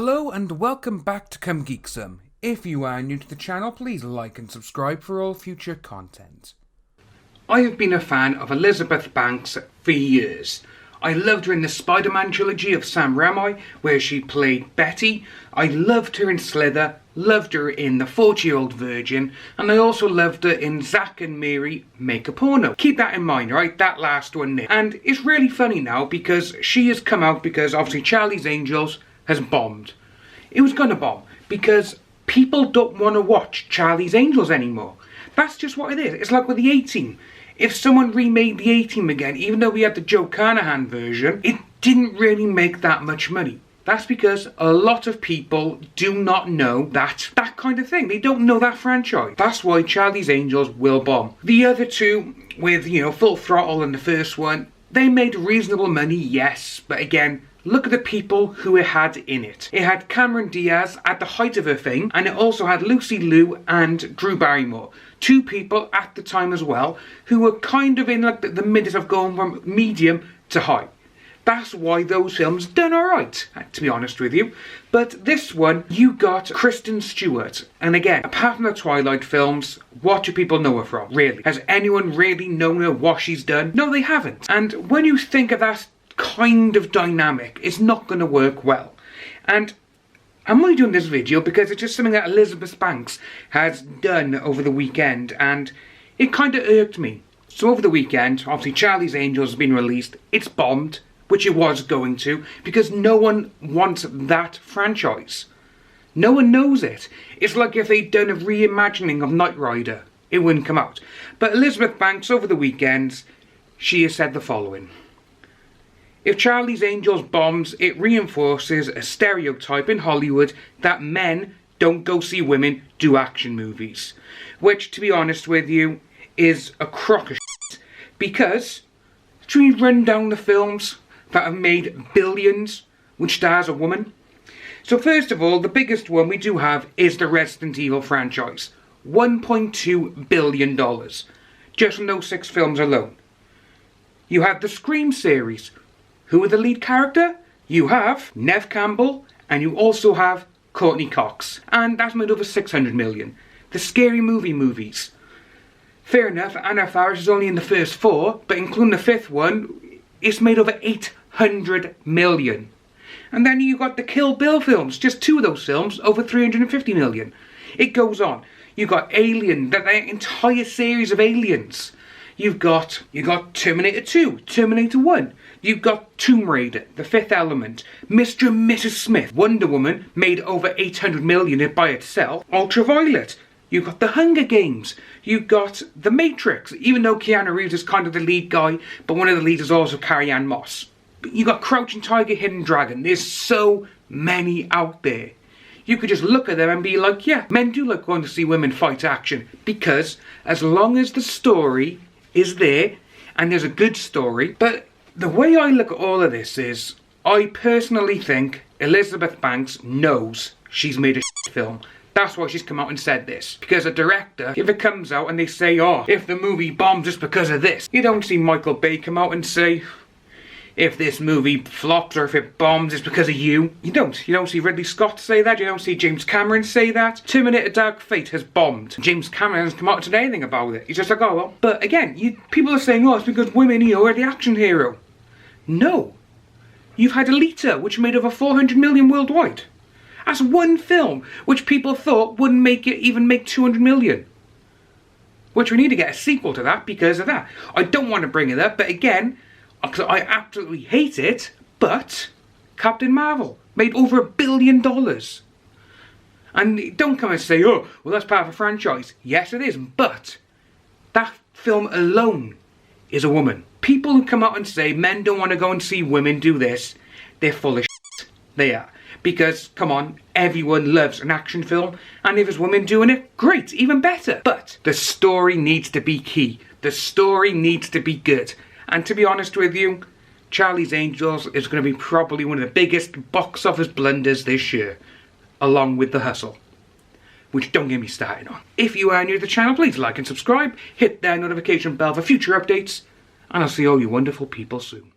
Hello and welcome back to Come Geek Some. If you are new to the channel, please like and subscribe for all future content. I have been a fan of Elizabeth Banks for years. I loved her in the Spider-Man trilogy of Sam Raimi, where she played Betty. I loved her in Slither, loved her in The 40-Year-Old Virgin, and I also loved her in Zack and Miri Make a Porno. Keep that in mind, right? That last one there. And it's really funny now because she has come out because obviously Charlie's Angels has bombed. It was gonna bomb because people don't want to watch Charlie's Angels anymore. That's just what it is. It's like with the A-Team. If someone remade the A-Team again, even though we had the Joe Carnahan version, it didn't really make that much money. That's because a lot of people do not know that kind of thing. They don't know that franchise. That's why Charlie's Angels will bomb. The other two, with, Full Throttle and the first one, they made reasonable money, yes, but again, look at the people who it had in it. It had Cameron Diaz at the height of her fame, and it also had Lucy Liu and Drew Barrymore. Two people at the time as well, who were kind of in like the midst of going from medium to high. That's why those films done alright, to be honest with you. But this one, you got Kristen Stewart. And again, apart from the Twilight films, what do people know her from, really? Has anyone really known her, what she's done? No, they haven't. And when you think of that kind of dynamic, it's not going to work well. And I'm only doing this video because it's just something that Elizabeth Banks has done over the weekend, and it kind of irked me. So over the weekend, obviously Charlie's Angels has been released. It's bombed, which it was going to, because no one wants that franchise. No one knows it. It's like if they'd done a reimagining of Knight Rider, it wouldn't come out. But Elizabeth Banks over the weekend, she has said the following. If Charlie's Angels bombs, it reinforces a stereotype in Hollywood that men don't go see women do action movies. Which, to be honest with you, is a crock of shit. Because, should we run down the films that have made billions, which stars a woman? So first of all, the biggest one we do have is the Resident Evil franchise. $1.2 billion. Just from those 6 films alone. You have the Scream series. Who are the lead character? You have Neve Campbell, and you also have Courtney Cox. And that's made over 600 million. The Scary Movie movies. Fair enough, Anna Faris is only in the first 4, but including the 5th one, it's made over 800 million. And then you got the Kill Bill films, just 2 of those films, over 350 million. It goes on. You got Alien, the entire series of Aliens. You've got Terminator 2, Terminator 1. You've got Tomb Raider, The Fifth Element, Mr. and Mrs. Smith, Wonder Woman, made over 800 million by itself, Ultraviolet. You've got The Hunger Games. You've got The Matrix, even though Keanu Reeves is kind of the lead guy, but one of the leads is also Carrie-Anne Moss. You've got Crouching Tiger, Hidden Dragon. There's so many out there. You could just look at them and be like, yeah, men do like going to see women fight action, because as long as the story is there, and there's a good story. But the way I look at all of this is, I personally think Elizabeth Banks knows she's made a shit film. That's why she's come out and said this. Because a director, if it comes out and they say, oh, if the movie bombs just because of this, you don't see Michael Bay come out and say, if this movie flops or if it bombs, it's because of you. You don't see Ridley Scott say that. You don't see James Cameron say that. Terminator Dark Fate has bombed. James Cameron hasn't come out and said anything about it. He's just like, oh well. But again, people are saying, oh, it's because women, are the action hero. No. You've had Alita, which made over 400 million worldwide. That's one film, which people thought wouldn't even make 200 million. Which we need to get a sequel to that because of that. I don't want to bring it up, but again, because I absolutely hate it, but Captain Marvel made over $1 billion. And don't come and say, oh, well that's part of a franchise. Yes it is, but that film alone is a woman. People who come out and say men don't want to go and see women do this, they're full of shit. They are. Because, come on, everyone loves an action film, and if it's women doing it, great, even better. But the story needs to be key. The story needs to be good. And to be honest with you, Charlie's Angels is going to be probably one of the biggest box office blunders this year, along with The Hustle. Which don't get me started on. If you are new to the channel, please like and subscribe, hit that notification bell for future updates, and I'll see all you wonderful people soon.